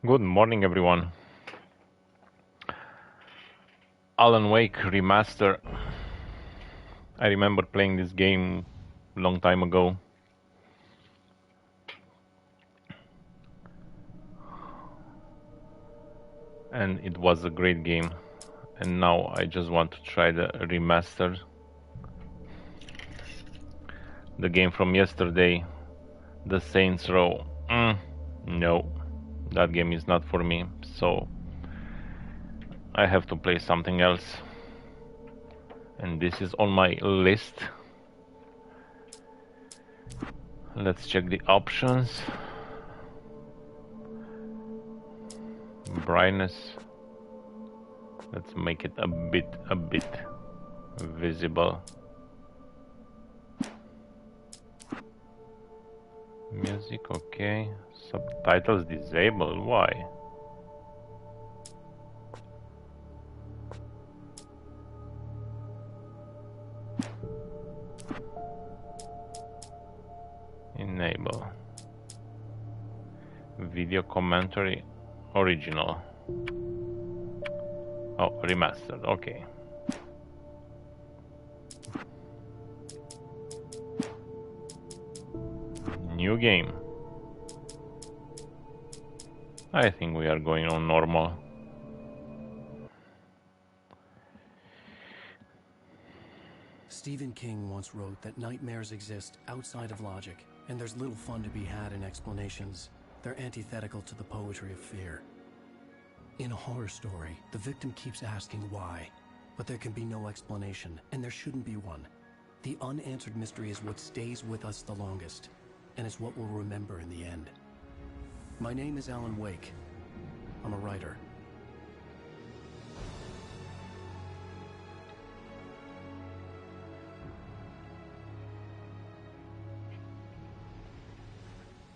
Good morning, everyone. Alan Wake Remaster. I remember playing this game a long time ago. And it was a great game. And now I just want to try the remaster. The game from yesterday, the Saints Row. No, that game is not for me. So I have to play something else. And this is on my list. Let's check the options. Brightness. Let's make it a bit visible. Music, okay. Subtitles disabled, why? Enable. Video commentary, original. Oh, remastered, okay. New game. I think we are going on normal. Stephen King once wrote that nightmares exist outside of logic, and there's little fun to be had in explanations. They're antithetical to the poetry of fear. In a horror story, the victim keeps asking why, but there can be no explanation, and there shouldn't be one. The unanswered mystery is what stays with us the longest, and it's what we'll remember in the end. My name is Alan Wake. I'm a writer.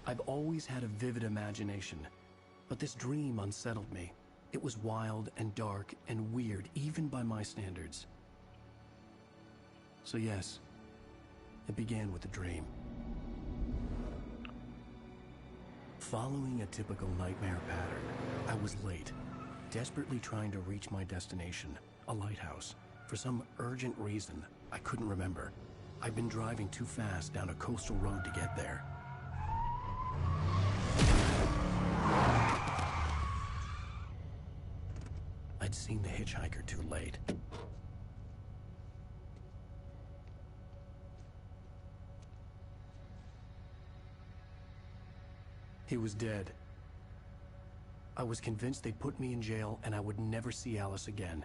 I've always had a vivid imagination, but this dream unsettled me. It was wild and dark and weird, even by my standards. So yes, it began with a dream. Following a typical nightmare pattern, I was late, desperately trying to reach my destination, a lighthouse. For some urgent reason, I couldn't remember. I'd been driving too fast down a coastal road to get there. I'd seen the hitchhiker too late. He was dead. I was convinced they'd put me in jail and I would never see Alice again.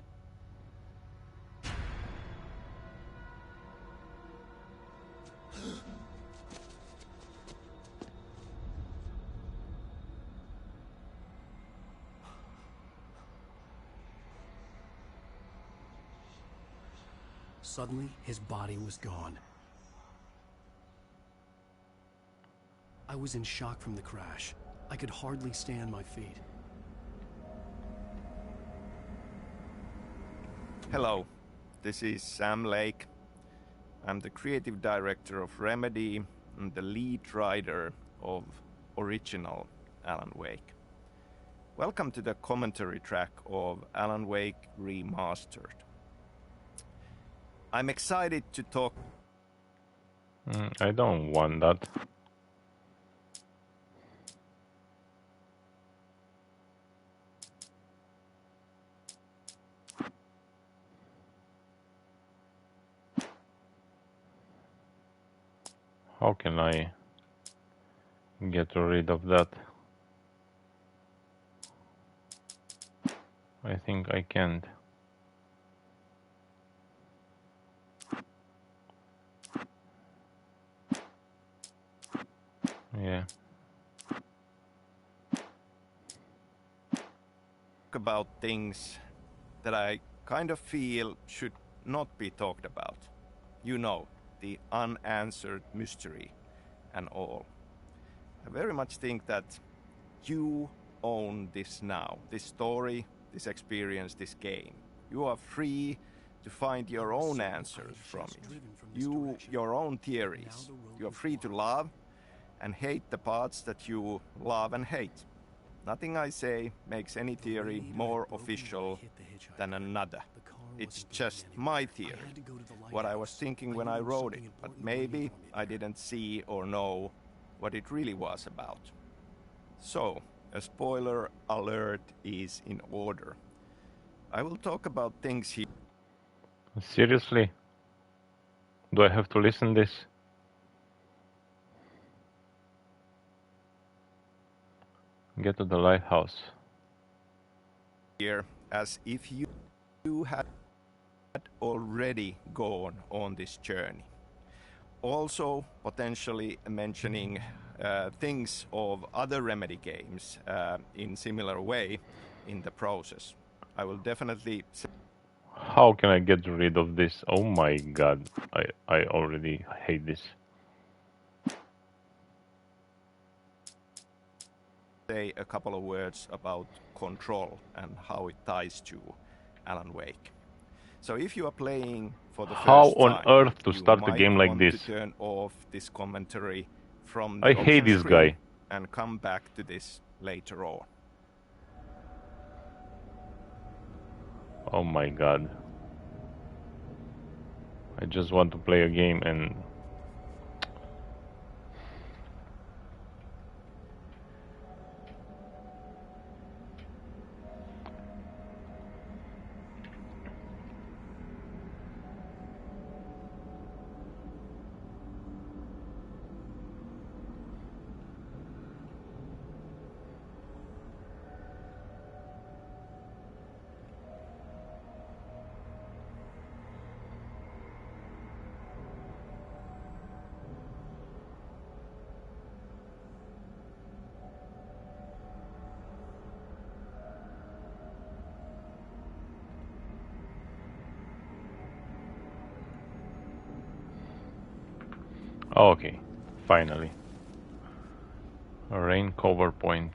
Suddenly, his body was gone. I was in shock from the crash. I could hardly stay on my feet. Hello, this is Sam Lake. I'm the creative director of Remedy and the lead writer of original Alan Wake. Welcome to the commentary track of Alan Wake Remastered. I'm excited to talk. I don't want that. How can I get rid of that? I think I can't. Yeah. About things that I kind of feel should not be talked about. You know, the unanswered mystery and all. I very much think that you own this now, this story, this experience, this game. You are free to find your own answers from it. Your own theories. You are free to love and hate the parts that you love and hate. Nothing I say makes any theory more official than another. It's just my theory, what I was thinking when I wrote it, but maybe I didn't see or know what it really was about. So, a spoiler alert is in order. I will talk about things here. Seriously? Do I have to listen this? Get to the lighthouse. Here, as if you had already gone on this journey. Also, potentially mentioning things of other Remedy games in similar way in the process. I will definitely How can I get rid of this? Oh my god, I already hate this. say a couple of words about Control and how it ties to Alan Wake. So if you are playing for the How first time, on earth to you start a might game like want this? to turn off this commentary from I the hate option this screen guy. and come back to this later on. Oh my god. I just want to play a game and... Oh, okay, finally. A rain cover point.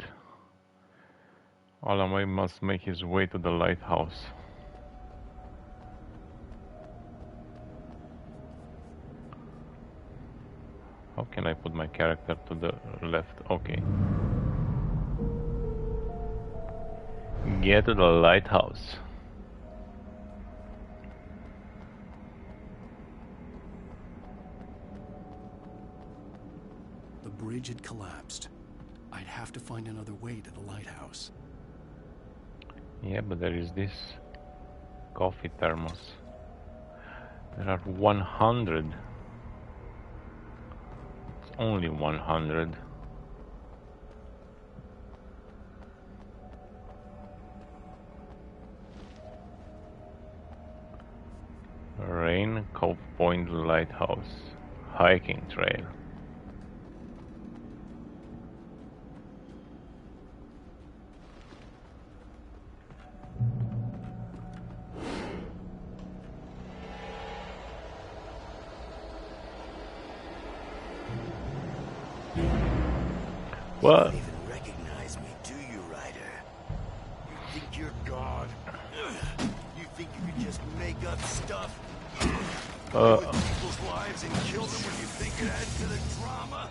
Alan Wake must make his way to the lighthouse. How can I put my character to the left? Okay. Get to the lighthouse. The bridge had collapsed. I'd have to find another way to the lighthouse. Yeah, but there is this coffee thermos. There are 100. It's only 100. Rain Cove Point Lighthouse. Hiking trail. What? You don't even recognize me, do you, Ryder? You think you're God? You think you can just make up stuff? With people's lives and kill them when you think it adds to the drama?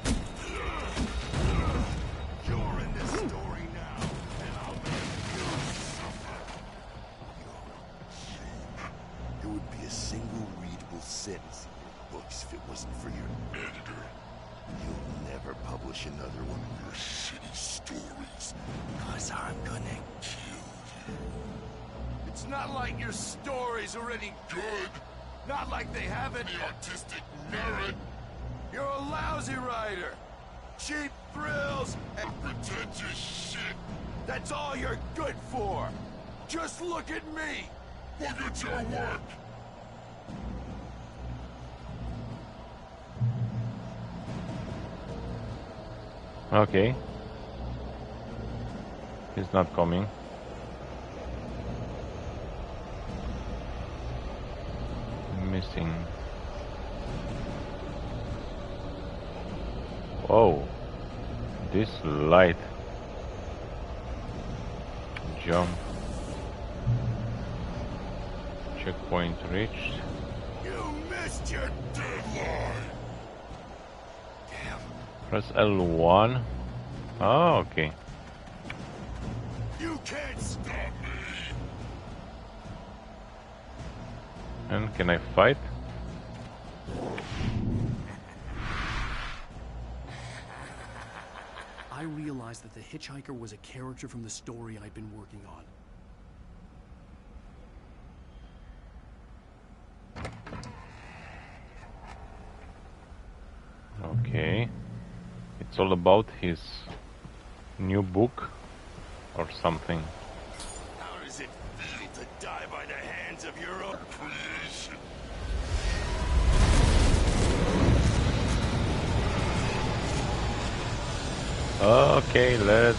You're in this story now, and I'll make you suffer. There would be a single readable sentence in your books if it wasn't for your editor. You'll never publish another one of your shitty stories, because I'm gonna kill you. It's not like your story's already good. Not like they haven't the artistic merit. You're a lousy writer. Cheap thrills and pretentious shit. That's all you're good for. Just look at me. Look at your work. Okay. He's not coming. Missing. Whoa. This light. Jump. Checkpoint reached. You missed your deadline. Damn. Press L1. Oh, okay. You can't stop me! And can I fight? I realized that the hitchhiker was a character from the story I'd been working on. Okay. It's all about his new book or something. How does it feel to die by the hands of your own creation? Okay, let's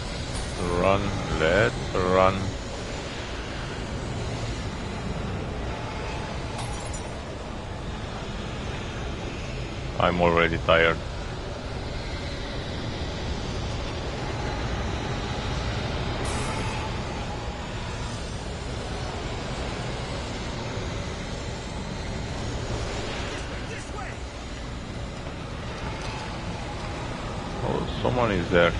run, let's run. I'm already tired. Oh, someone is there.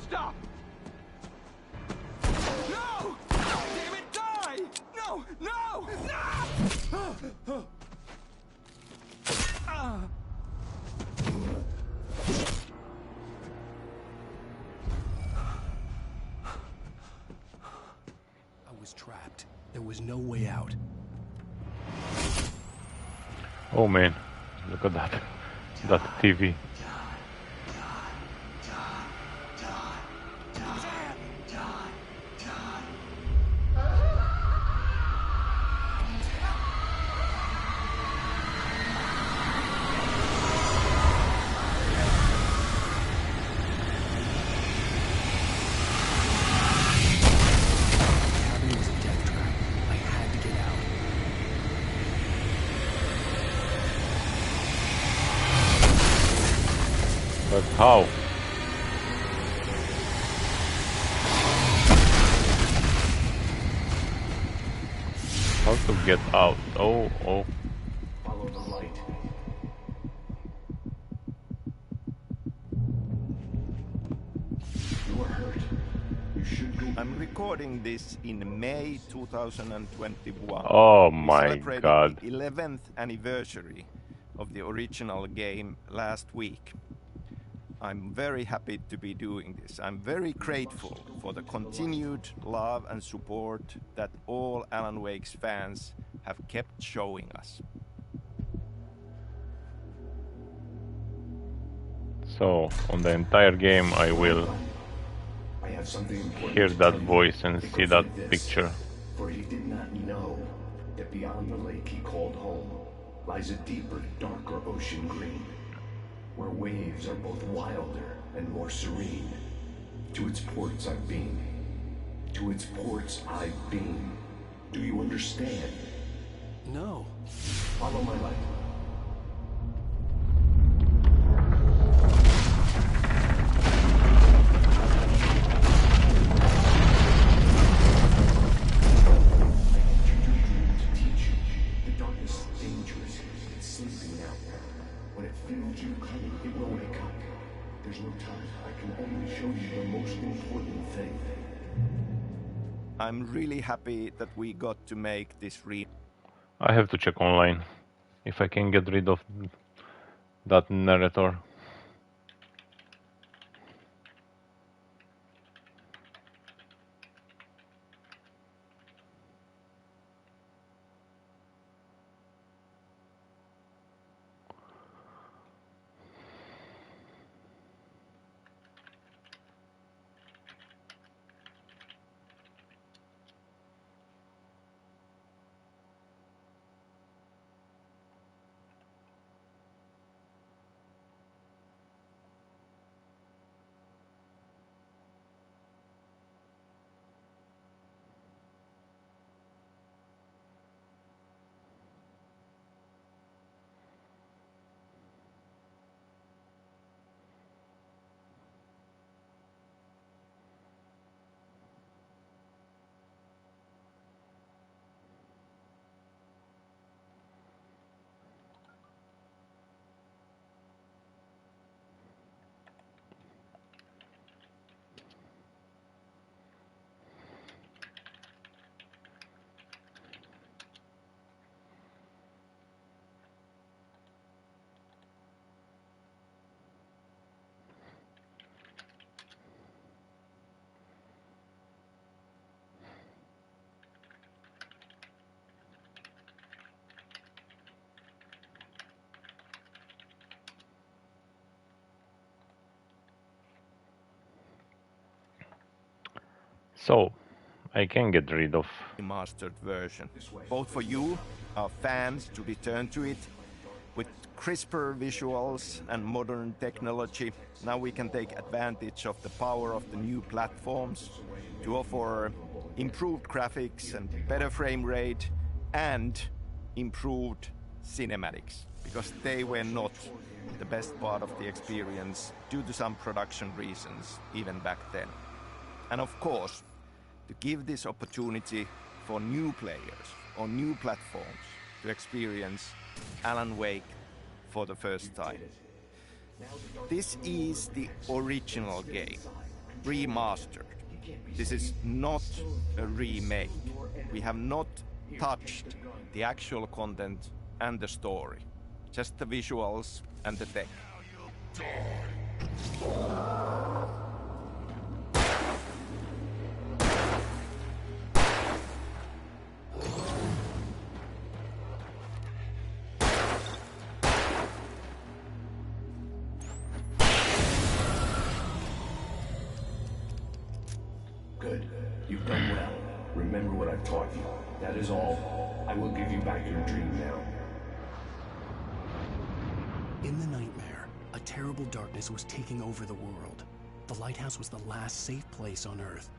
Stop! No! Damn it, die! No! No! No! I was trapped. There was no way out. Oh man, look at that. That TV. Cabin was a death trap. I had to get out. But how? How to get out? Oh, oh. Follow the light. You are hurt. You should go. I'm recording this in May 2021. Oh We my celebrated god. the 11th anniversary of the original game last week. I'm very happy to be doing this. I'm very grateful for the continued love and support that all Alan Wake's fans have kept showing us. So, on the entire game I will I have something important hear to that tell you. voice and It see goes that like this. picture. For he did not know that beyond the lake he called home lies a deeper, darker ocean green, where waves are both wilder and more serene. To its ports I've been. To its ports I've been. Do you understand? No. Follow my light. I'm really happy that we got to make this I have to check online if I can get rid of that narrator. So, I can get rid of... Remastered version, both for you, our fans, to return to it with crisper visuals and modern technology. Now we can take advantage of the power of the new platforms to offer improved graphics and better frame rate and improved cinematics, because they were not the best part of the experience due to some production reasons even back then. And of course, to give this opportunity for new players on new platforms to experience Alan Wake for the first time. This is the original game, remastered. This is not a remake. We have not touched the actual content and the story, just the visuals and the tech. Good. You've done well. Remember what I've taught you. That is all. I will give you back your dream now. In the nightmare, a terrible darkness was taking over the world. The lighthouse was the last safe place on Earth.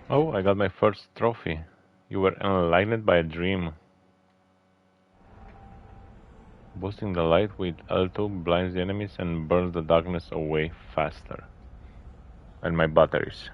Oh, I got my first trophy. You were enlightened by a dream. Boosting the light with L2 blinds the enemies and burns the darkness away faster. And my batteries.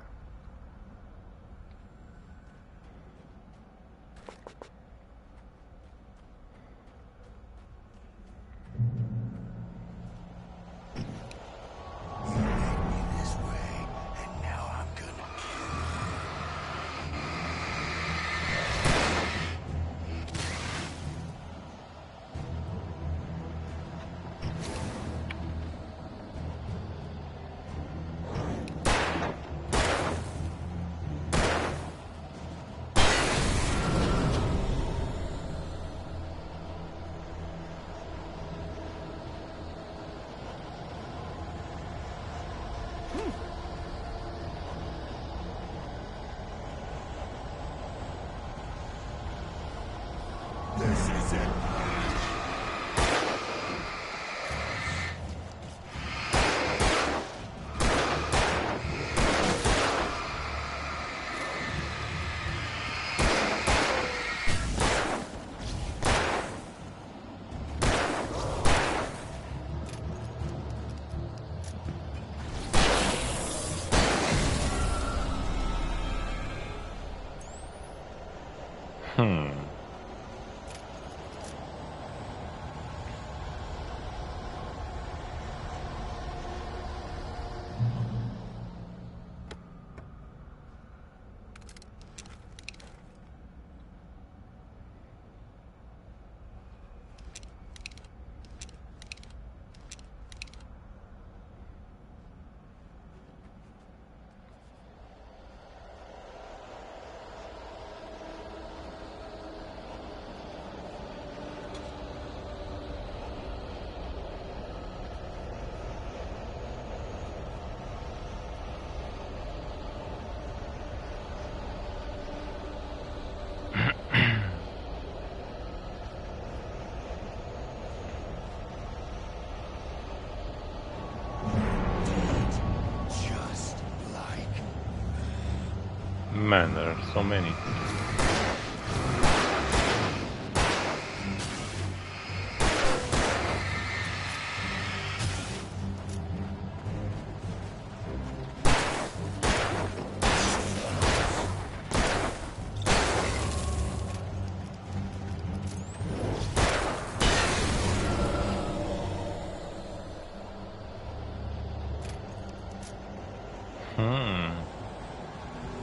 Man, there are so many.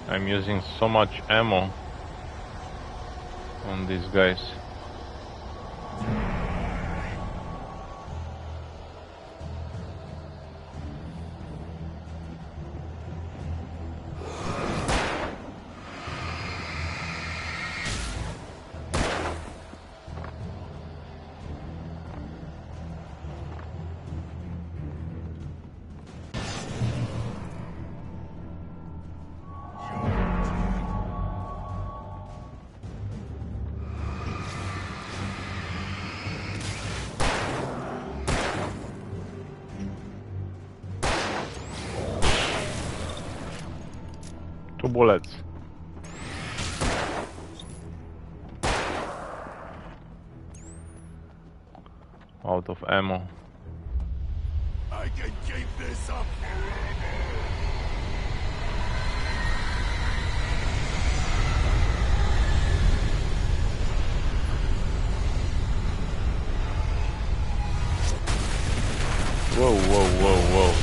I'm using so much ammo on these guys. 2 bullets. Out of ammo. I can keep this up forever! Whoa, whoa, whoa, whoa.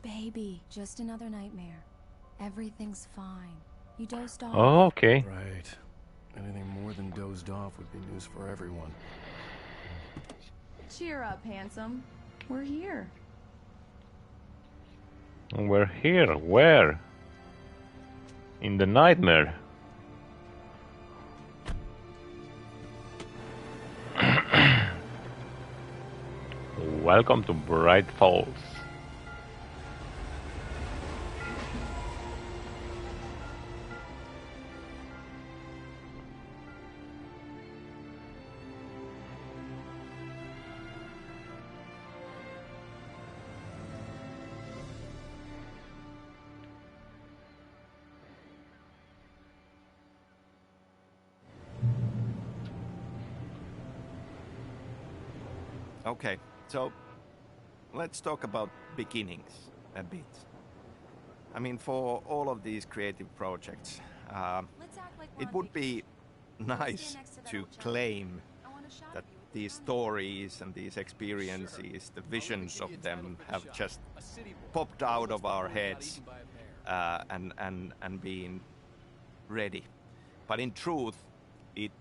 Baby, just another nightmare. Everything's fine. You dozed off. Oh, okay. Right. Anything more than dozed off would be news for everyone. Cheer up, handsome. We're here. We're here. Where? In the nightmare. Welcome to Bright Falls. Okay, so let's talk about beginnings a bit. I mean, for all of these creative projects, it would be nice to claim that these stories and these experiences, the visions of them have just popped out of our heads and been ready. But in truth, it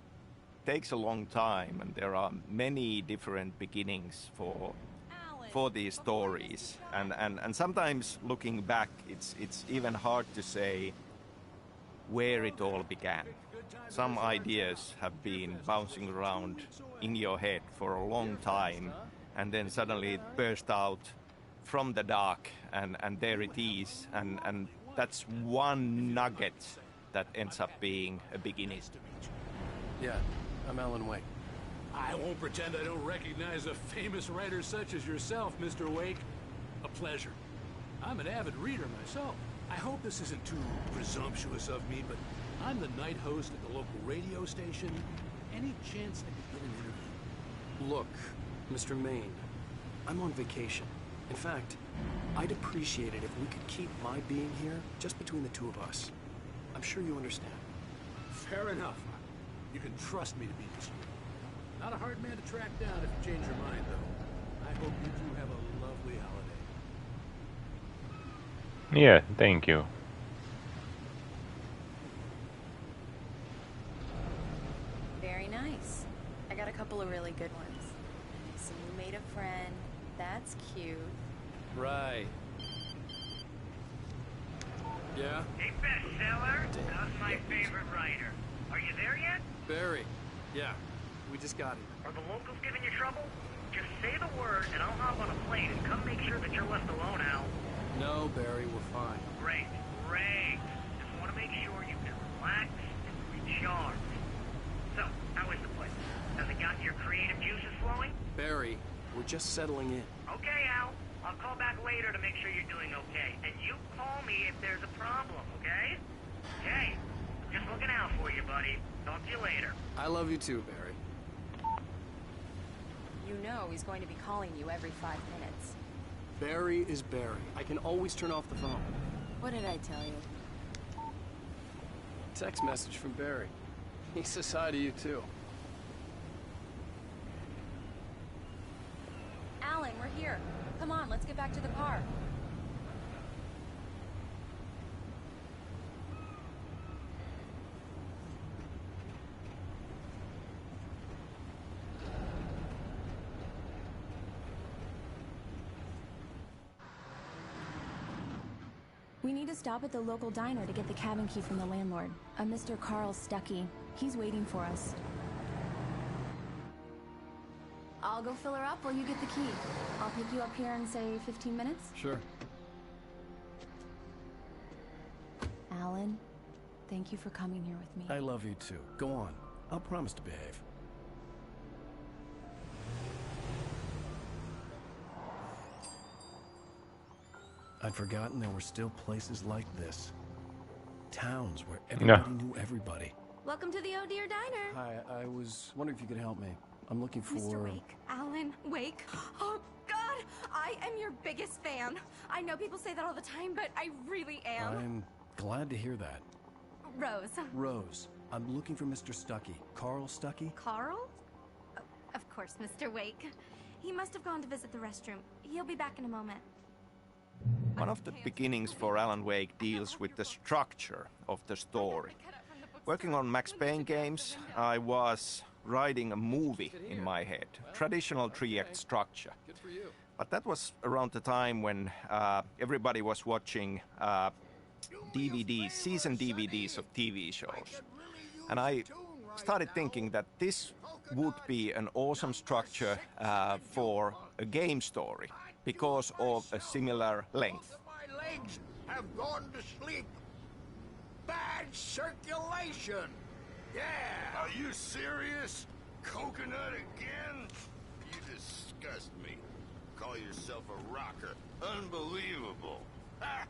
takes a long time, and there are many different beginnings for these stories, and sometimes looking back, it's even hard to say where it all began. Some ideas have been bouncing around in your head for a long time, and then suddenly it burst out from the dark, and there it is, and that's one nugget that ends up being a beginning. Yeah, I'm Alan Wake. I won't pretend I don't recognize a famous writer such as yourself, Mr. Wake. A pleasure. I'm an avid reader myself. I hope this isn't too presumptuous of me, but I'm the night host at the local radio station. Any chance I could get an interview? Look, Mr. Maine, I'm on vacation. In fact, I'd appreciate it if we could keep my being here just between the two of us. I'm sure you understand. Fair enough. You can trust me to be discreet. Not a hard man to track down if you change your mind, though. I hope you two have a lovely holiday. Yeah, thank you. Very nice. I got a couple of really good ones. So you made a friend. That's cute. Right. Yeah? Hey, bestseller, how's my favorite writer? Are you there yet? Barry. Yeah, we just got here. Are the locals giving you trouble? Just say the word and I'll hop on a plane and come make sure that you're left alone, Al. No, Barry, we're fine. Great, great. Just want to make sure you can relax and recharge. So, how is the place? Has it got your creative juices flowing? Barry, We're just settling in. Okay, Al. I'll call back later to make sure you're doing okay. And you call me if there's a problem, okay? Okay. Just looking out for you, buddy. Talk to you later. I love you too, Barry. You know he's going to be calling you every 5 minutes. Barry is Barry. I can always turn off the phone. What did I tell you? Text message from Barry. He says hi to you too. Alan, we're here. Come on, let's get back to the car. We need to stop at the local diner to get the cabin key from the landlord, a Mr. Carl Stuckey. He's waiting for us. I'll go fill her up while you get the key. I'll pick you up here in, say, 15 minutes? Sure. Alan, thank you for coming here with me. I love you too. Go on. I'll promise to behave. I'd forgotten there were still places like this. Towns where everybody knew everybody. Welcome to the Oh Dear Diner. Hi, I was wondering if you could help me. I'm looking for... Mr. Wake. Alan Wake. Oh, God! I am your biggest fan. I know people say that all the time, but I really am. I'm glad to hear that. Rose. Rose, I'm looking for Mr. Stuckey. Carl Stuckey? Carl? Oh, of course, Mr. Wake. He must have gone to visit the restroom. He'll be back in a moment. One of the beginnings for Alan Wake deals with the structure of the story. Working on Max Payne games, I was writing a movie in my head, traditional 3-act structure. But that was around the time when everybody was watching DVDs, season DVDs of TV shows. And I started thinking that this would be an awesome structure for a game story because of a similar length. My legs have gone to sleep. Bad circulation. Yeah. Are you serious? Coconut again? You disgust me. Call yourself a rocker. Unbelievable. Ha!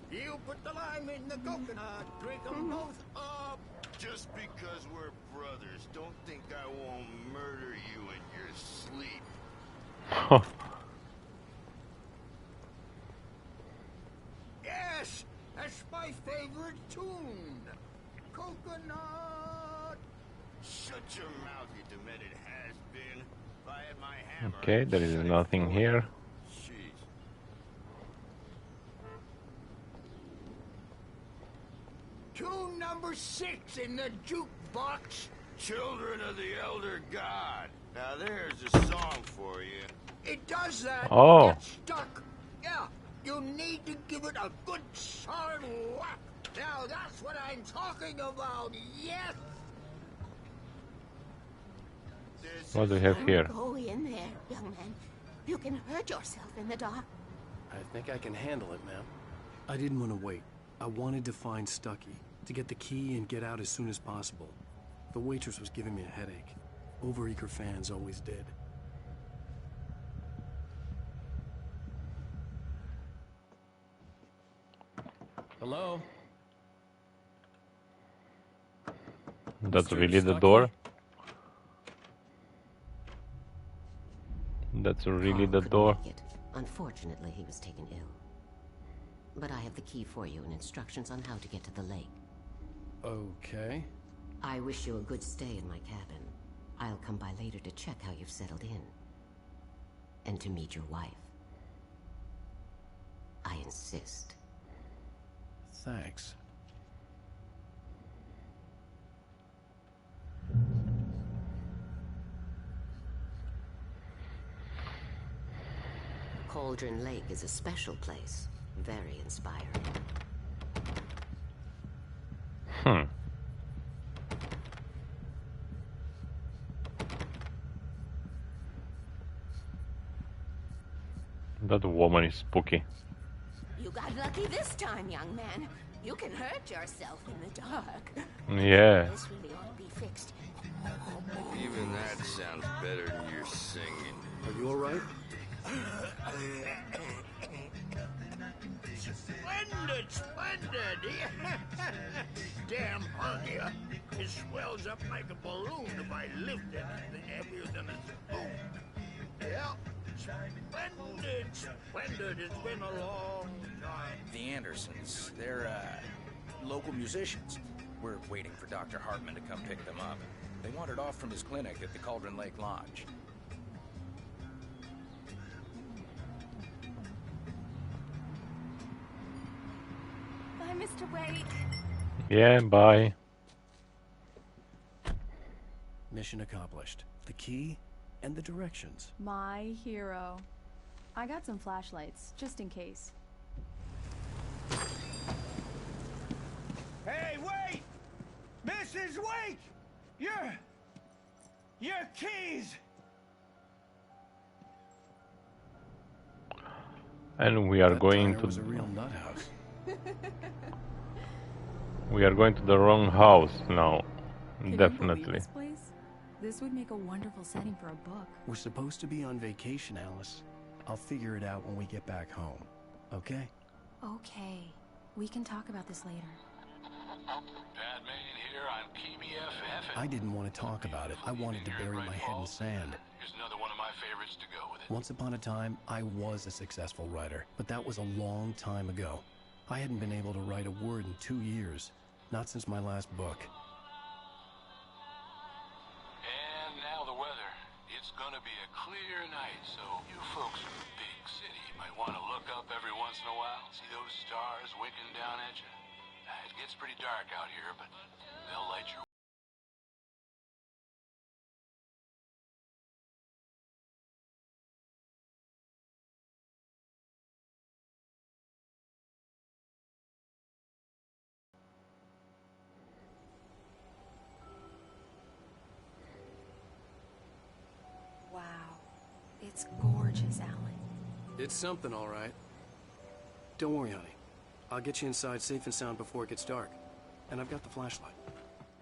You put the lime in the coconut. Drink them both up. Just because we're brothers, don't think I won't murder you in your sleep. Yes, that's my favorite tune. Coconut. Shut your mouth, you demented has-been. If I had my hammer, Okay, there is nothing here. Jeez. Tune number 6 in the jukebox. Children of the Elder God. Now there's a song for you. It does that. Oh. Get stuck. Yeah, you need to give it a good solid whack. Now that's what I'm talking about. Yes. What do we have here? Go in there, young man. You can hurt yourself in the dark. I think I can handle it, ma'am. I didn't want to wait. I wanted to find Stuckey, to get the key and get out as soon as possible. The waitress was giving me a headache. Overeager fans always did. Hello? That's Mr. really the Stuckey? door? That's really the Carl couldn't door? make it. Unfortunately, he was taken ill. But I have the key for you and instructions on how to get to the lake. Okay. I wish you a good stay in my cabin. I'll come by later to check how you've settled in. And to meet your wife. I insist. Thanks. Cauldron Lake is a special place. Very inspiring. That woman is spooky. You got lucky this time, young man. You can hurt yourself in the dark. Yeah. This really ought to be fixed. Even that sounds better than your singing. Are you all right? Splendid, splendid! Damn hernia. It swells up like a balloon if I lift it. Heavier than a spoon. Yeah, splendid, splendid. It's been a long time. The Andersons, they're, local musicians. We're waiting for Dr. Hartman to come pick them up. They wandered off from his clinic at the Cauldron Lake Lodge. Bye, Mr. Wake. Yeah, bye. Mission accomplished. The key and the directions. My hero. I got some flashlights, just in case. Hey, wait! Mrs. Wake! Your keys! And we are That going diner to was a real nut house. we are going to the wrong house now. Can you Definitely. believe this place? This would make a wonderful setting for a book. We're supposed to be on vacation, Alice. I'll figure it out when we get back home. Okay? Okay. We can talk about this later. Padman here on KBFF. I didn't want to talk about it. I wanted to bury my head in sand. Here's another one of my favorites to go with it. Once upon a time, I was a successful writer, but that was a long time ago. I hadn't been able to write a word in 2 years. Not since my last book. And now the weather. It's gonna be a clear night, so you folks in the big city might want to look up every once in a while. See those stars winking down at you? It gets pretty dark out here, but they'll light your Wow. It's gorgeous, Alan. It's something, all right. Don't worry, honey. I'll get you inside safe and sound before it gets dark. And I've got the flashlight.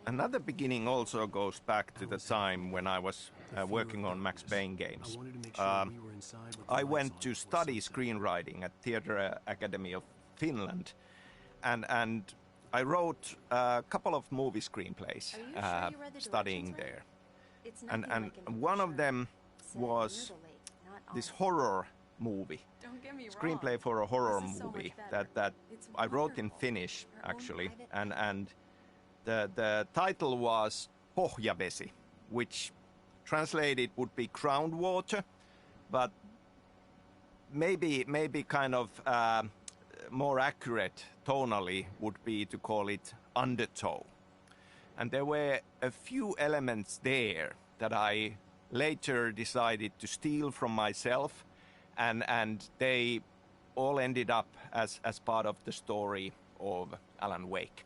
Another beginning also goes back to the time when I was working on Max Payne games. I went to study screenwriting at Theatre Academy of Finland, and I wrote a couple of movie screenplays studying there. And one of them was this horror movie. Screenplay for a horror movie that I wrote in Finnish, actually, and the title was Pohjavesi, which translated would be groundwater, but maybe kind of more accurate tonally would be to call it undertow. And there were a few elements there that I later decided to steal from myself, and they all ended up as part of the story of Alan Wake.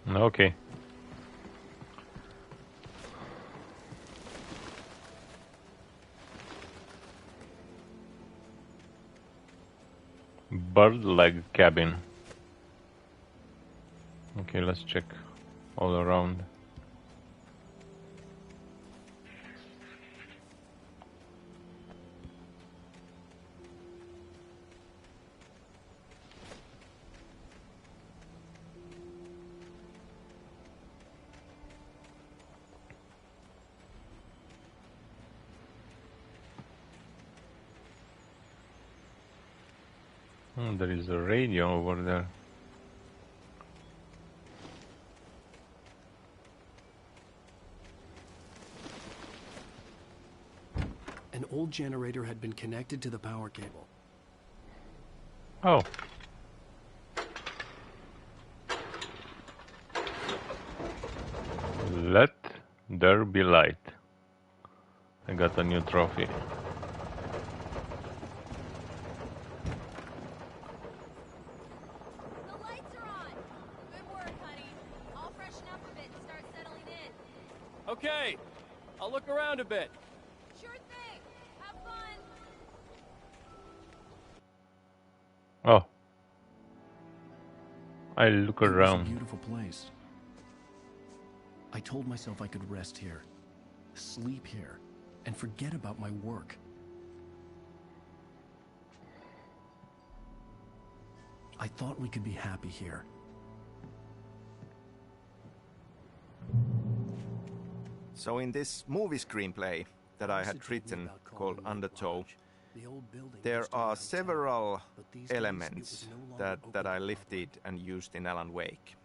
Okay. Bird leg cabin. Okay, let's check all around. There is a radio over there. An old generator had been connected to the power cable. Oh. Let there be light. I got a new trophy. Okay, I'll look around a bit. Sure thing. Have fun. Oh. I look It was a around. beautiful place. I told myself I could rest here, sleep here, and forget about my work. I thought we could be happy here. So in this movie screenplay that I had written called Undertow, there are several elements that I lifted and used in Alan Wake.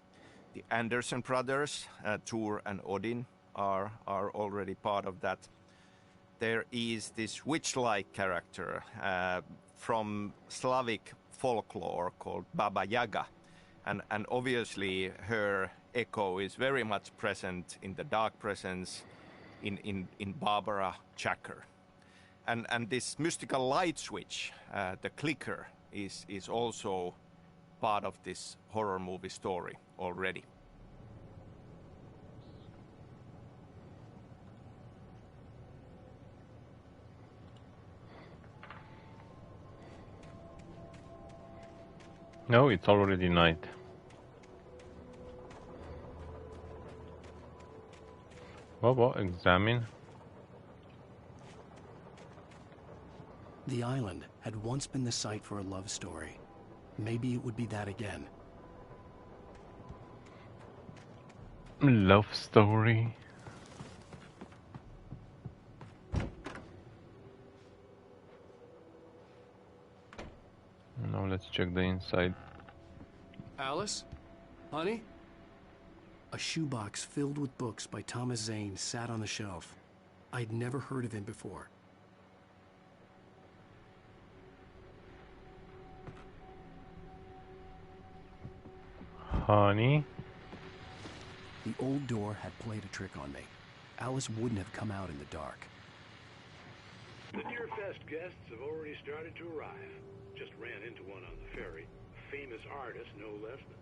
The Anderson brothers, Tor and Odin, are already part of that. There is this witch-like character from Slavic folklore called Baba Yaga, and obviously her echo is very much present in the Dark Presence, in Barbara Chacker. And this mystical light switch, the clicker, is also part of this horror movie story already. No, it's already night. Well, examine. The island had once been the site for a love story. Maybe it would be that again. Love story. Now let's check the inside. Alice? Honey? A shoebox filled with books by Thomas Zane sat on the shelf. I'd never heard of him before. Honey? The old door had played a trick on me. Alice wouldn't have come out in the dark. The Deerfest guests have already started to arrive. Just ran into one on the ferry. Famous artist, no less than.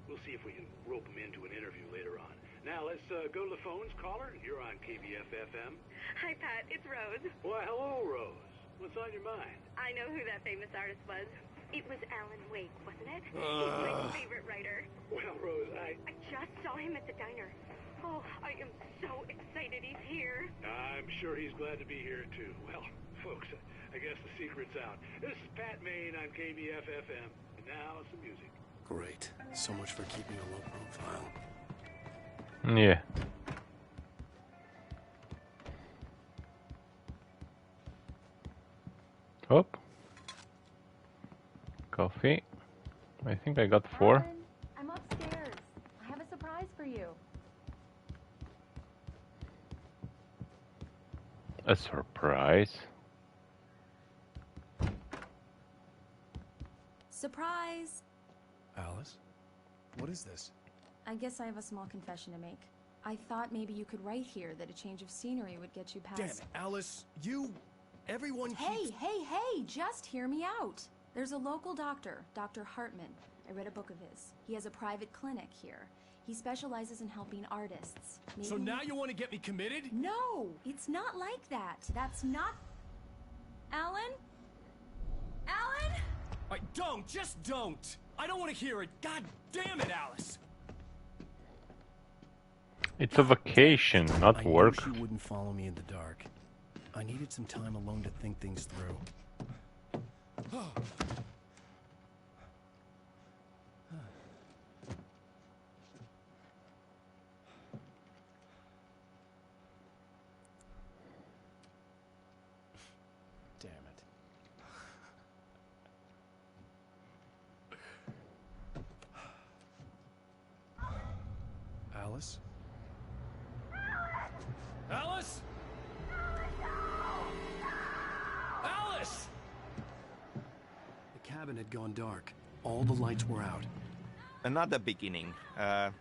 We'll see if we can rope him into an interview later on. Now let's go to the phones. Caller, you're on KBF-FM. Hi, Pat. It's Rose. Why, hello, Rose. What's on your mind? I know who that famous artist was. It was Alan Wake, wasn't it? He's my favorite writer. Well, Rose, I just saw him at the diner. Oh, I am so excited he's here. I'm sure he's glad to be here, too. Well, folks, I guess the secret's out. This is Pat Maine on KBF-FM. And now, some music. Great. So much for keeping a low profile. Yeah. Oh. Coffee. I think I got 4. Alan, I'm upstairs. I have a surprise for you. A surprise? Surprise! Alice? What is this? I guess I have a small confession to make. I thought maybe you could write here that a change of scenery would get you past... Damn it, Alice. Everyone keeps... Hey, just hear me out. There's a local doctor, Dr. Hartman. I read a book of his. He has a private clinic here. He specializes in helping artists. Maybe... So now you want to get me committed? No, it's not like that. That's not... Alan? Alan? Just don't! I don't want to hear it. God damn it, Alice! It's a vacation, not work. I knew she wouldn't follow me in the dark. I needed some time alone to think things through. Damn it. Alice? Alice? Alice! The cabin had gone dark. All the lights were out. Another beginning that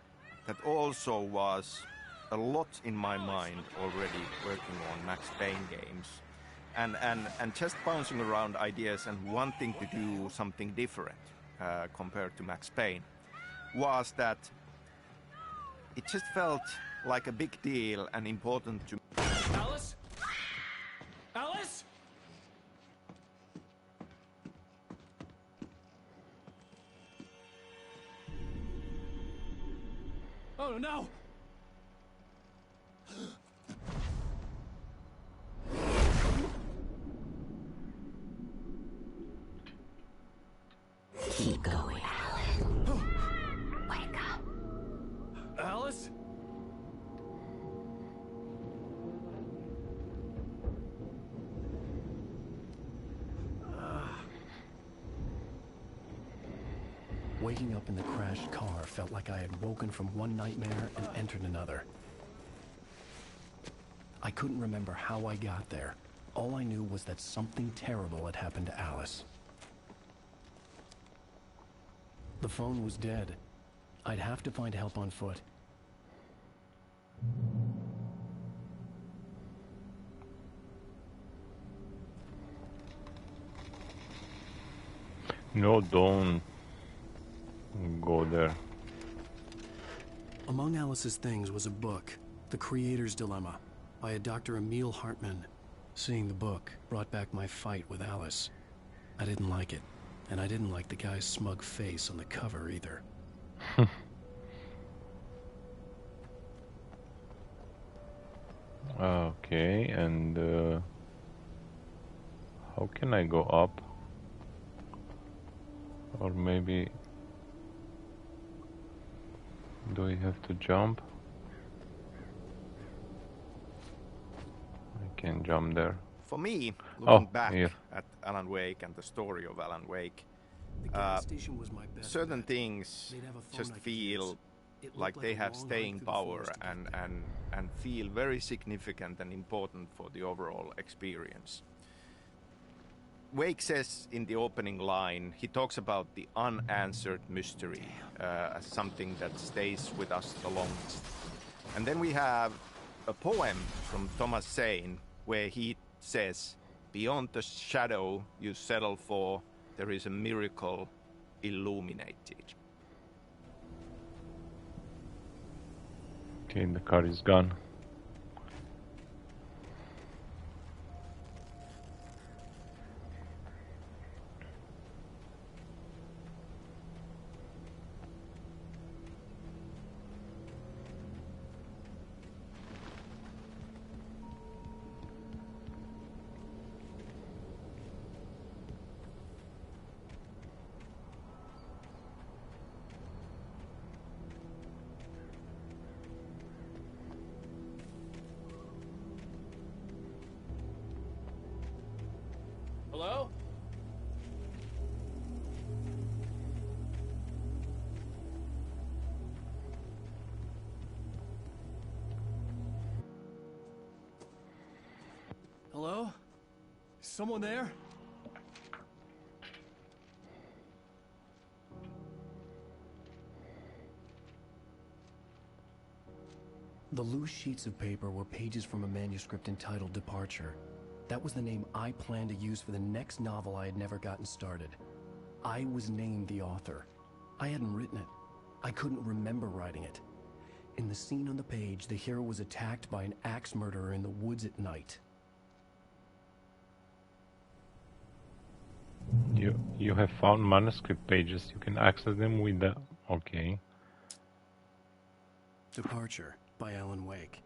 also was a lot in my mind already working on Max Payne games and just bouncing around ideas and wanting to do something different compared to Max Payne was that it just felt like a big deal and important to... Alice? Alice? No! Keep going, Alan. Wake up. Alice? Waking up in the crashed car felt like I had woken from one nightmare and entered another. I couldn't remember how I got there. All I knew was that something terrible had happened to Alice. The phone was dead. I'd have to find help on foot. No, don't go there. Among Alice's things was a book, The Creator's Dilemma, by a Dr. Emil Hartman. Seeing the book brought back my fight with Alice. I didn't like it, and I didn't like the guy's smug face on the cover either. Okay, and how can I go up? Or maybe do I have to jump? I can jump there. For me, looking back here. at Alan Wake and the story of Alan Wake, The gas station was my best certain bet. things They'd have a phone just I could feel use. It looked like they a have long staying hike through the power forest to get and feel very significant and important for the overall experience. Wake says in the opening line, he talks about the unanswered mystery as something that stays with us the longest. And then we have a poem from Thomas Zane where he says, "Beyond the shadow you settle for, there is a miracle illuminated." Okay, the car is gone. Hello? Hello? Someone there? The loose sheets of paper were pages from a manuscript entitled Departure. That was the name I planned to use for the next novel I had never gotten started. I was named the author. I hadn't written it. I couldn't remember writing it. In the scene on the page, the hero was attacked by an axe murderer in the woods at night. You have found manuscript pages. You can access them with the... Okay. Departure by Alan Wake.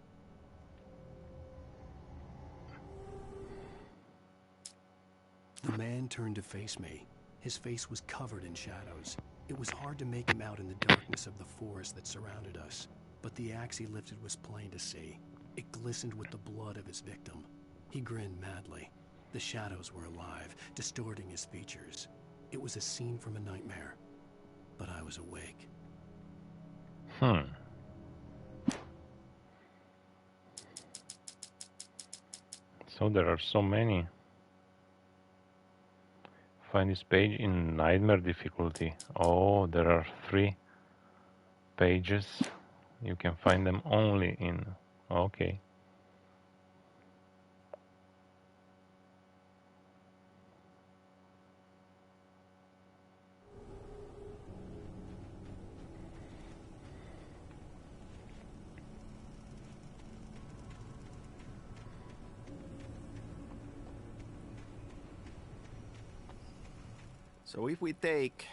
The man turned to face me. His face was covered in shadows. It was hard to make him out in the darkness of the forest that surrounded us, but the axe he lifted was plain to see. It glistened with the blood of his victim. He grinned madly. The shadows were alive, distorting his features. It was a scene from a nightmare, but I was awake. So there are so many. Find this page in nightmare difficulty. Oh, there are 3 pages. You can find them only in... Okay. So if we take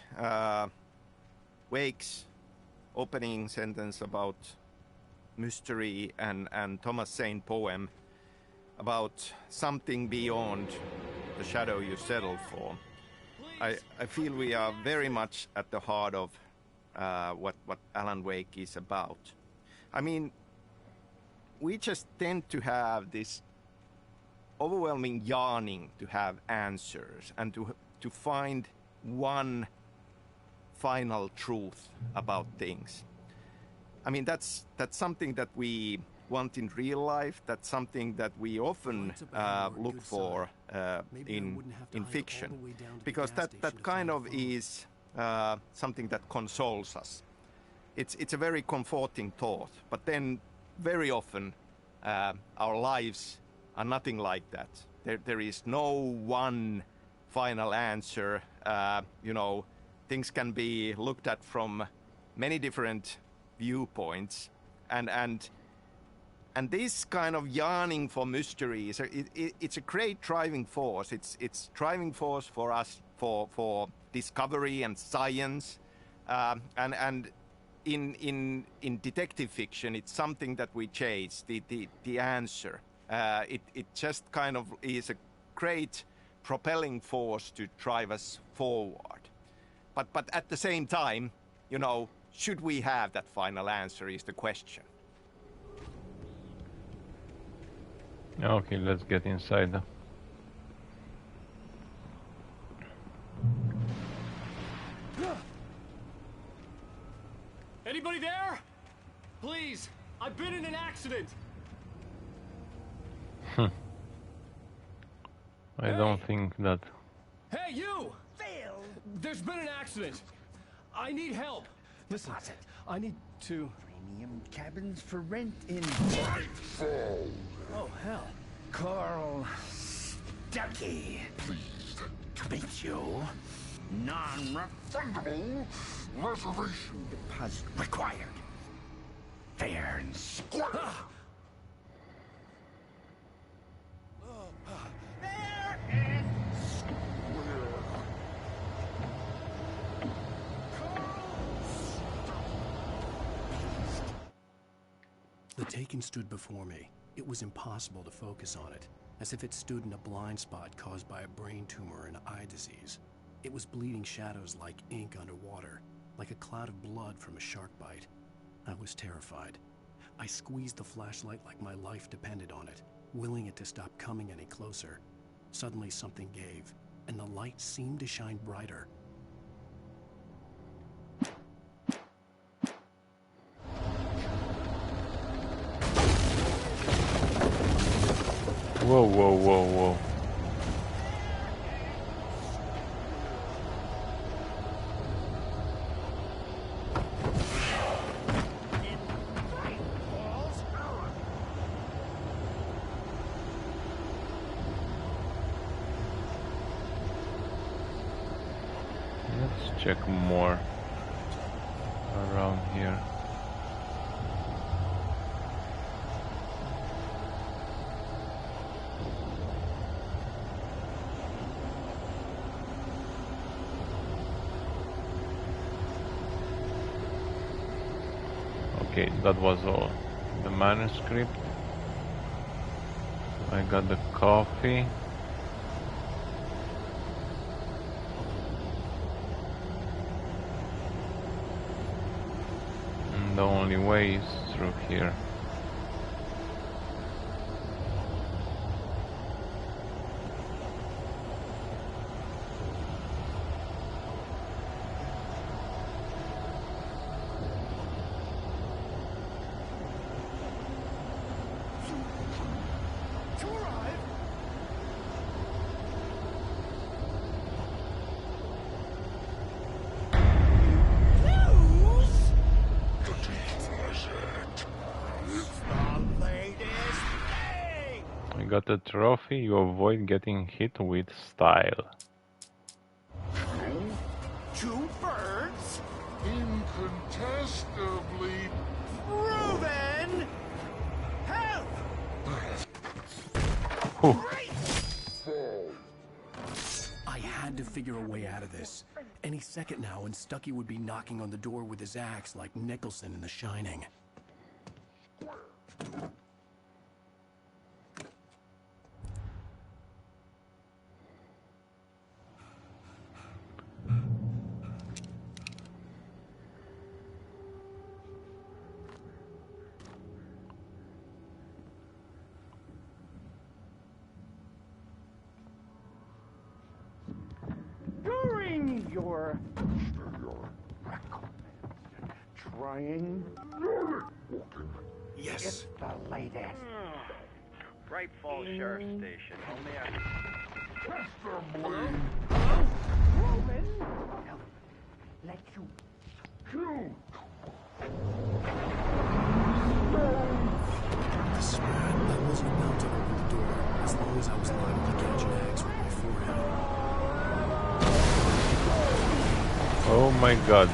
Wake's opening sentence about mystery and Thomas Saint poem about something beyond the shadow you settled for, I feel we are very much at the heart of what Alan Wake is about. I mean, we just tend to have this overwhelming yearning to have answers and to find one final truth about things. I mean, that's something that we want in real life. That's something that we often look for in fiction, because that kind of is something that consoles us. It's a very comforting thought, but then very often our lives are nothing like that. There is no one final answer. You know, things can be looked at from many different viewpoints, and this kind of yearning for mystery it's a great driving force. It's driving force for us for discovery and science, and in detective fiction, it's something that we chase, the answer. It just kind of is a great propelling force to drive us forward. But at the same time, you know, should we have that final answer is the question. Okay, let's get inside. Anybody there? Please, I've been in an accident. I don't think that. Hey, you! Phil! There's been an accident. I need help. Listen, I need to... Premium cabins for rent in... Oh, hell. Carl Stuckey. Pleased to meet you. Non-refundable reservation deposit required. Fair and square. Fair and square. The Taken stood before me. It was impossible to focus on it, as if it stood in a blind spot caused by a brain tumor and eye disease. It was bleeding shadows like ink underwater, like a cloud of blood from a shark bite. I was terrified. I squeezed the flashlight like my life depended on it, willing it to stop coming any closer. Suddenly something gave, and the light seemed to shine brighter. Whoa, whoa, whoa, whoa. Let's check more around here. Okay, that was all. The manuscript. I got the coffee. And the only way is through here. Got a trophy, you avoid getting hit with style. Two birds? Incontestably proven! Help! I had to figure a way out of this. Any second now, and Stuckey would be knocking on the door with his axe like Nicholson in The Shining. During your trying. Yes. It's the latest. Bright Falls Sheriff Station. Only I... Hello? Roman? Let you kill. I swear, I wasn't about to open the door as long as I was liable to catch an axe with my forehead. Oh my god.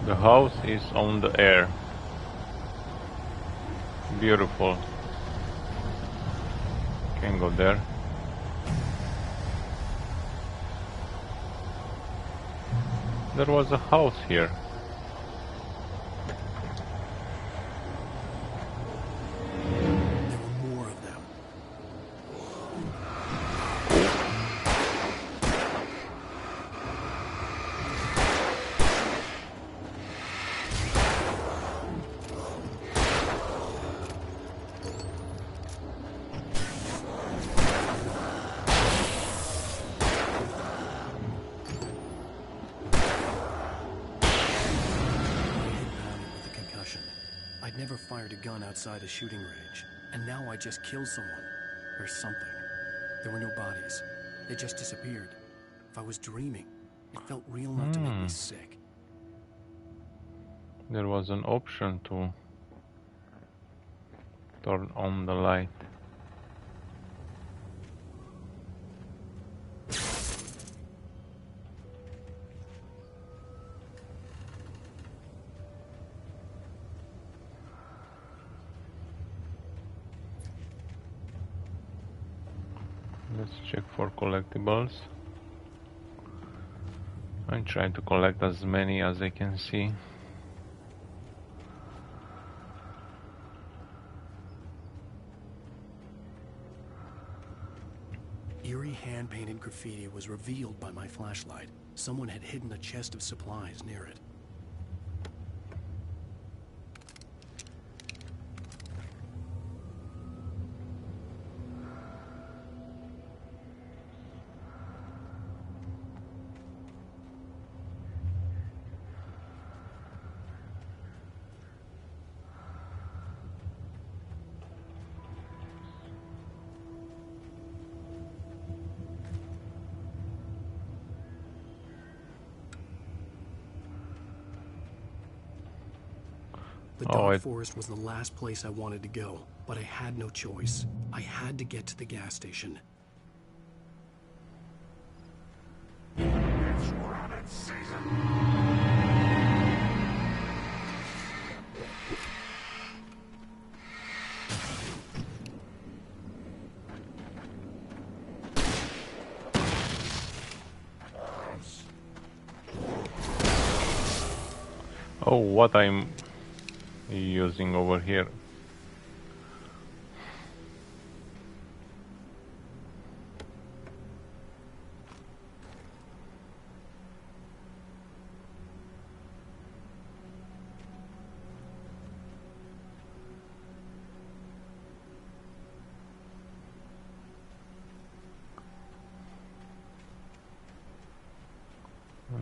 The house is on the air. Beautiful. Can go there. There was a house here. More of them. I'd never fired a gun outside a shooting range, and now I just killed someone. Or something. There were no bodies. They just disappeared. If I was dreaming, it felt real enough to make me sick. There was an option to turn on the light. Let's check for collectibles. I'm trying to collect as many as I can see. Eerie hand-painted graffiti was revealed by my flashlight. Someone had hidden a chest of supplies near it. The dark forest was the last place I wanted to go, but I had no choice. I had to get to the gas station. It's rabbit season. Oh, what I'm using over here.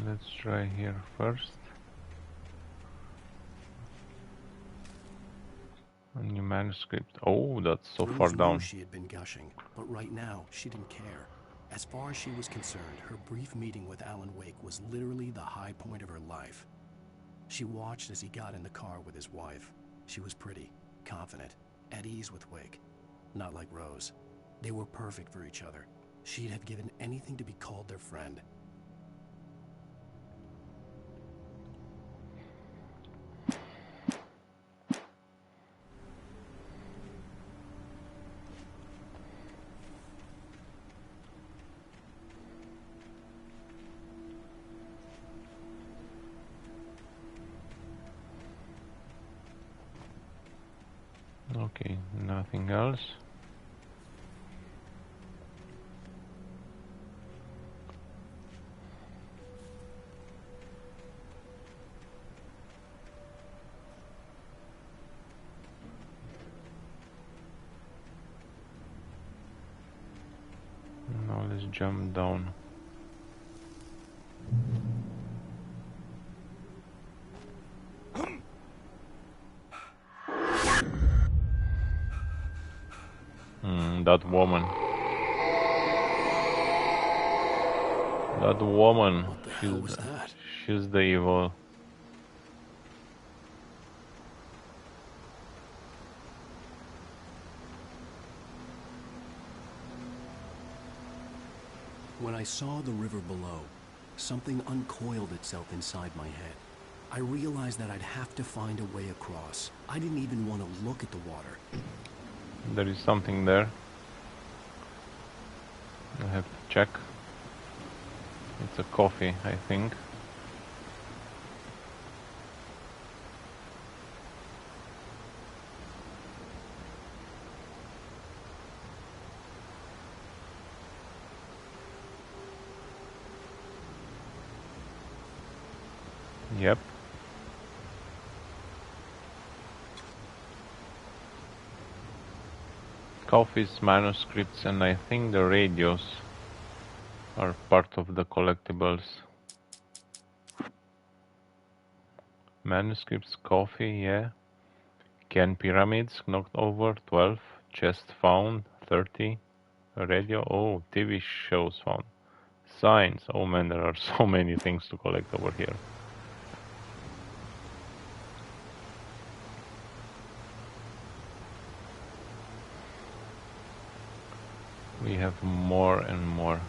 Let's try here first. A new manuscript. Oh, that's so far down. Rose knew she had been gushing, but right now she didn't care. As far as she was concerned, her brief meeting with Alan Wake was literally the high point of her life. She watched as he got in the car with his wife. She was pretty, confident, at ease with Wake. Not like Rose. They were perfect for each other. She'd have given anything to be called their friend. Nothing else. Now let's jump down. That woman. That woman. What the hell was that? She's the evil. When I saw the river below, something uncoiled itself inside my head. I realized that I'd have to find a way across. I didn't even want to look at the water. There is something there. I have to check. It's a coffee, I think. Yep. Coffees, manuscripts, and I think the radios are part of the collectibles. Manuscripts, coffee, yeah. Can pyramids knocked over, 12. Chest found, 30. A radio, oh, TV shows found. Signs, oh man, there are so many things to collect over here. We have more and more.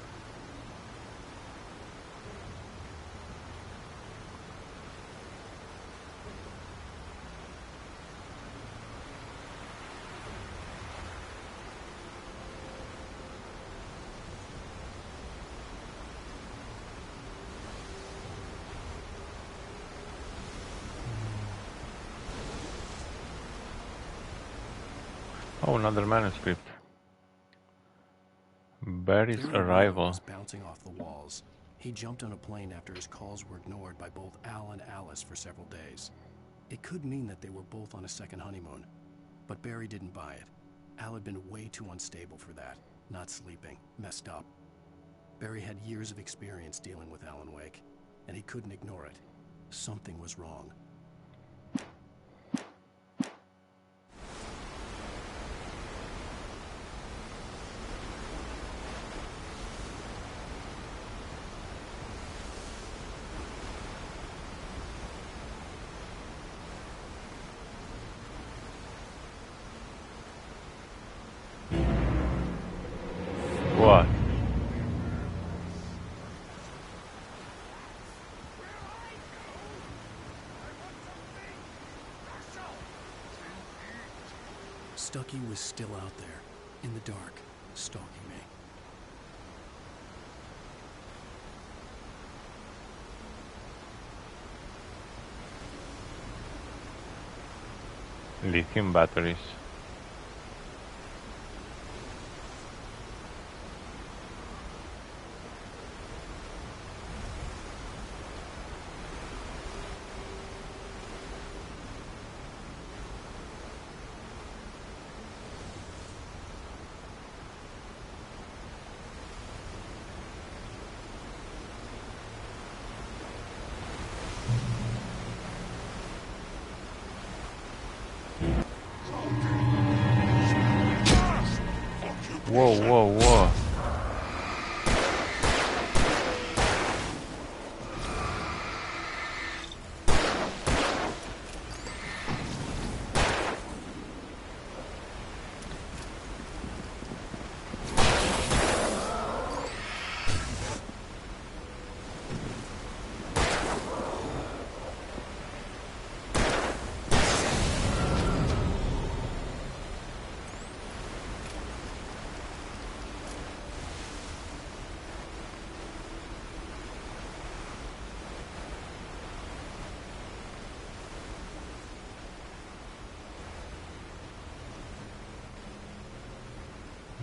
Oh, another manuscript. Barry's arrival. Was bouncing off the walls. He jumped on a plane after his calls were ignored by both Al and Alice for several days. It could mean that they were both on a second honeymoon, but Barry didn't buy it. Al had been way too unstable for that. Not sleeping, messed up. Barry had years of experience dealing with Alan Wake, and he couldn't ignore it. Something was wrong. What? Stucky was still out there, in the dark, stalking me. Lithium batteries. Whoa, whoa, whoa.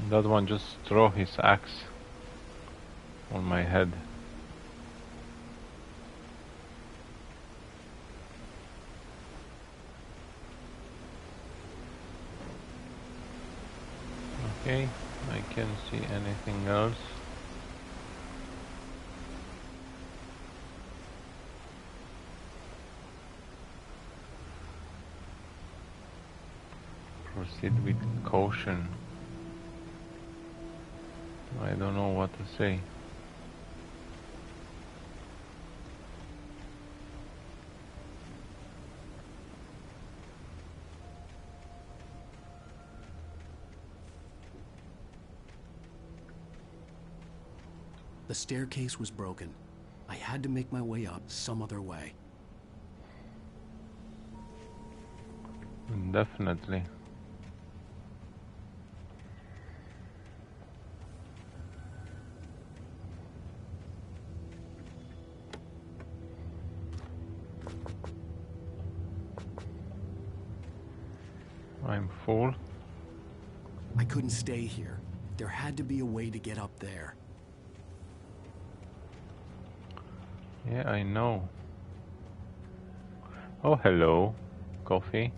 That one just threw his axe on my head. Okay, I can't see anything else. Proceed with caution. I don't know what to say. The staircase was broken. I had to make my way up some other way. Definitely. I'm full. I couldn't stay here. There had to be a way to get up there. Yeah, I know. Oh, hello. Coffee.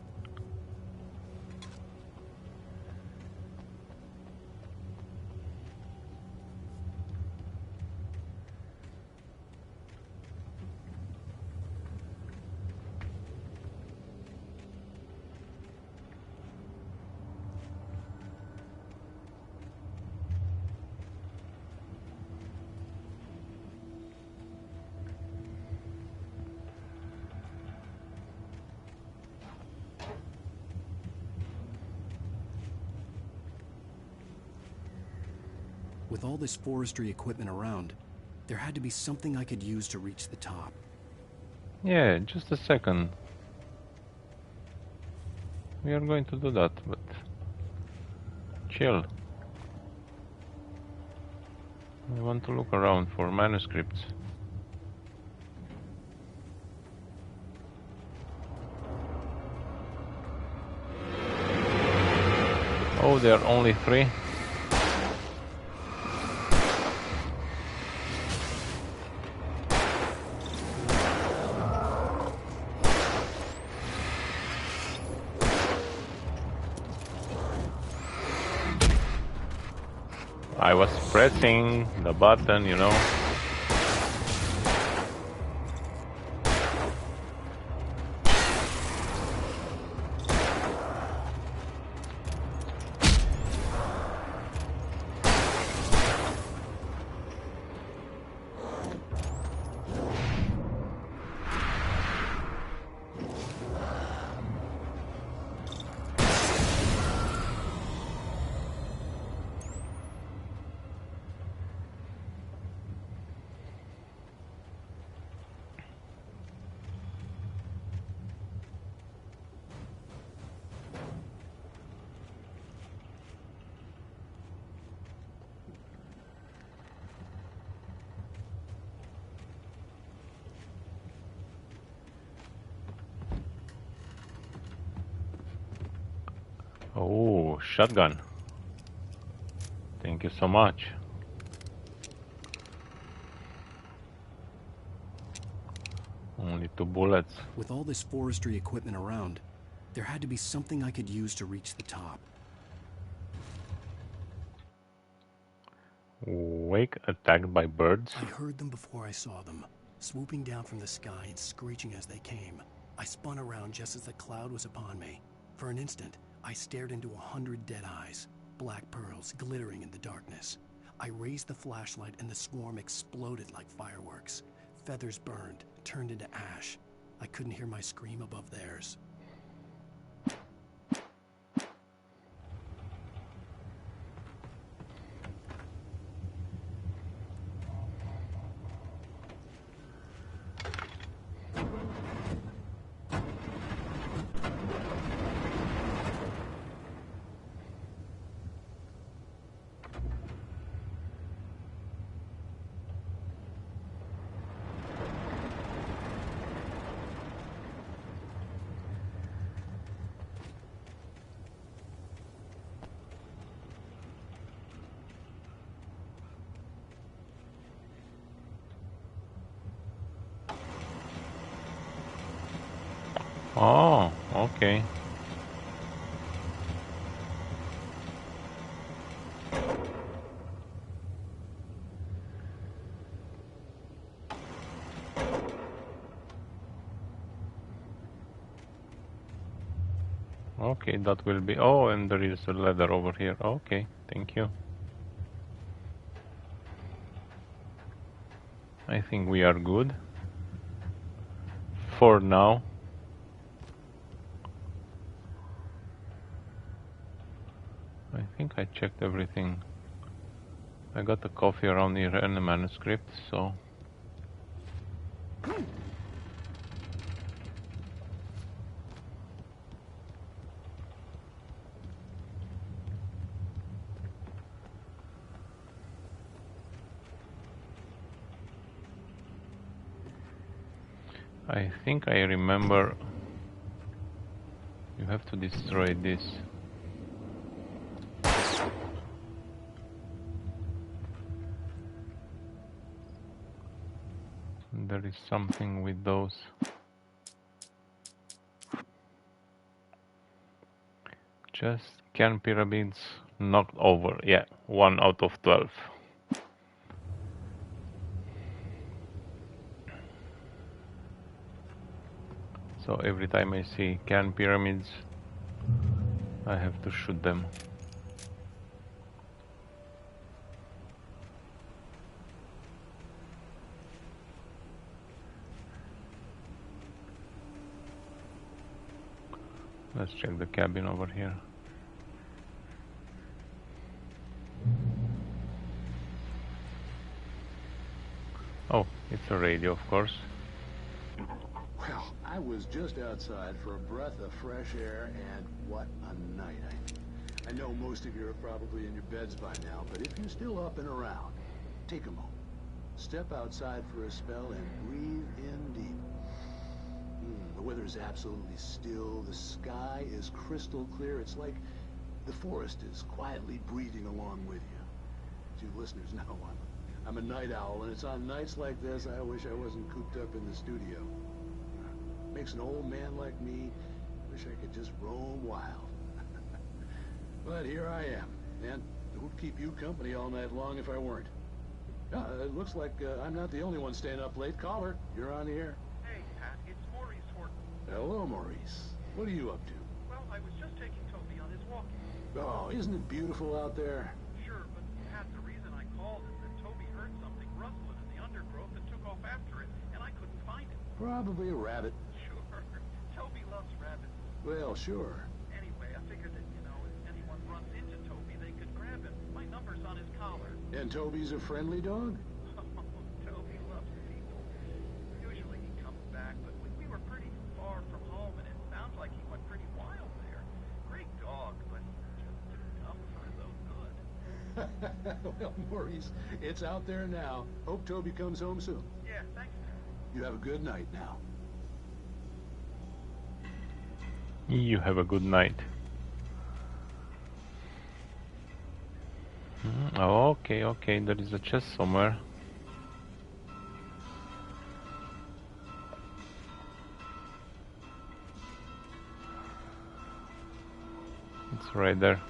With all this forestry equipment around, there had to be something I could use to reach the top. Yeah, just a second. We are going to do that, but chill. I want to look around for manuscripts. Oh, there are only 3. I was pressing the button, you know. Oh, shotgun. Thank you so much. Only 2 bullets. With all this forestry equipment around, there had to be something I could use to reach the top. Wake attacked by birds. I heard them before I saw them, swooping down from the sky and screeching as they came. I spun around just as the cloud was upon me. For an instant, I stared into 100 dead eyes, black pearls glittering in the darkness. I raised the flashlight and the swarm exploded like fireworks. Feathers burned, turned into ash. I couldn't hear my scream above theirs. Oh, okay. Okay, that will be... Oh, and there is a ladder over here. Okay, thank you. I think we are good. For now. I think I checked everything. I got a coffee around here and a manuscript, so... I think I remember you have to destroy this. There is something with those. Just can pyramids knocked over. Yeah, 1 out of 12. So every time I see can pyramids, I have to shoot them. Let's check the cabin over here. Oh, it's a radio, of course. Well, I was just outside for a breath of fresh air, and what a night. I know most of you are probably in your beds by now, but if you're still up and around, take a moment. Step outside for a spell and breathe in deep. The weather is absolutely still. The sky is crystal clear. It's like the forest is quietly breathing along with you. As you listeners know, I'm a night owl, and it's on nights like this I wish I wasn't cooped up in the studio. Makes an old man like me wish I could just roam wild. But here I am, and it would keep you company all night long if I weren't. It looks like I'm not the only one staying up late. Caller, you're on the air. Hey, Pat, it's Maurice Horton. Hello, Maurice. What are you up to? Well, I was just taking Toby on his walking. Oh, isn't it beautiful out there? Sure, but Pat, the reason I called is that Toby heard something rustling in the undergrowth and took off after it, and I couldn't find it. Probably a rabbit. Sure. Toby loves rabbits. Well, sure. Anyway, I figured that, if anyone runs into Toby, they could grab him. My number's on his collar. And Toby's a friendly dog? Toby loves people. Usually he comes back, but we were pretty far from home, and it sounds like he went pretty wild there. Great dog, but just too tough for his own good. Well, Maurice, it's out there now. Hope Toby comes home soon. Yeah, thanks. You have a good night now. You have a good night. Okay, there is a chest somewhere. It's right there.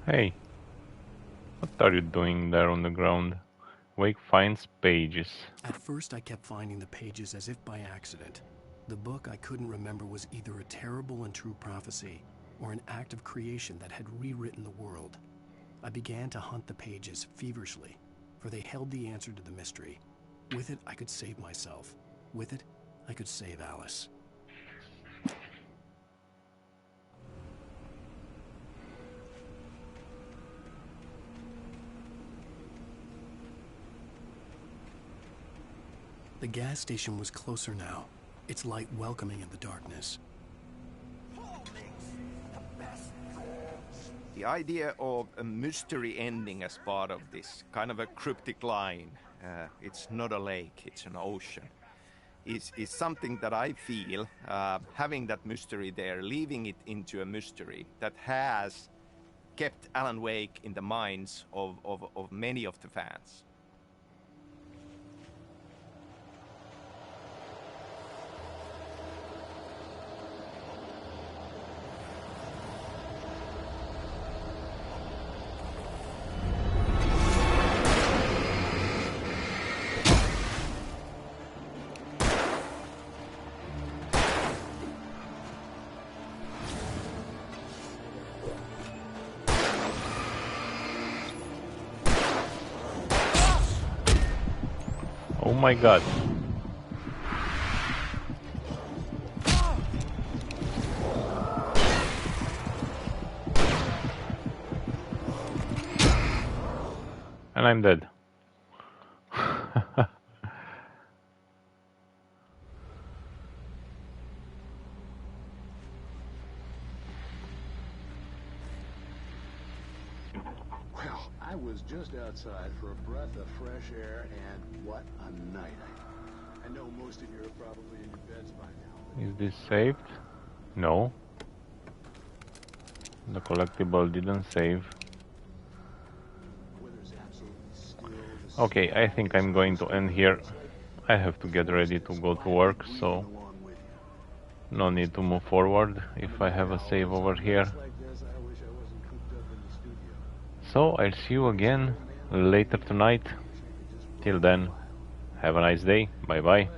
Hey, what are you doing there on the ground? Wake finds pages. At first I kept finding the pages as if by accident. The book I couldn't remember was either a terrible and true prophecy or an act of creation that had rewritten the world. I began to hunt the pages feverishly, for they held the answer to the mystery. With it, I could save myself. With it, I could save Alice. The gas station was closer now, its light welcoming in the darkness. The idea of a mystery ending as part of this, kind of a cryptic line, it's not a lake, it's an ocean, is something that I feel, having that mystery there, leaving it into a mystery that has kept Alan Wake in the minds of many of the fans. Oh my god. And I'm dead. Well, I was just outside for a breath of fresh air, and what a night. I know most of you are probably in your beds by now. Is this saved? No. The collectible didn't save. Okay, I think I'm going to end here. I have to get ready to go to work, so no need to move forward if I have a save over here. So I'll see you again later tonight. Till then, have a nice day. Bye bye.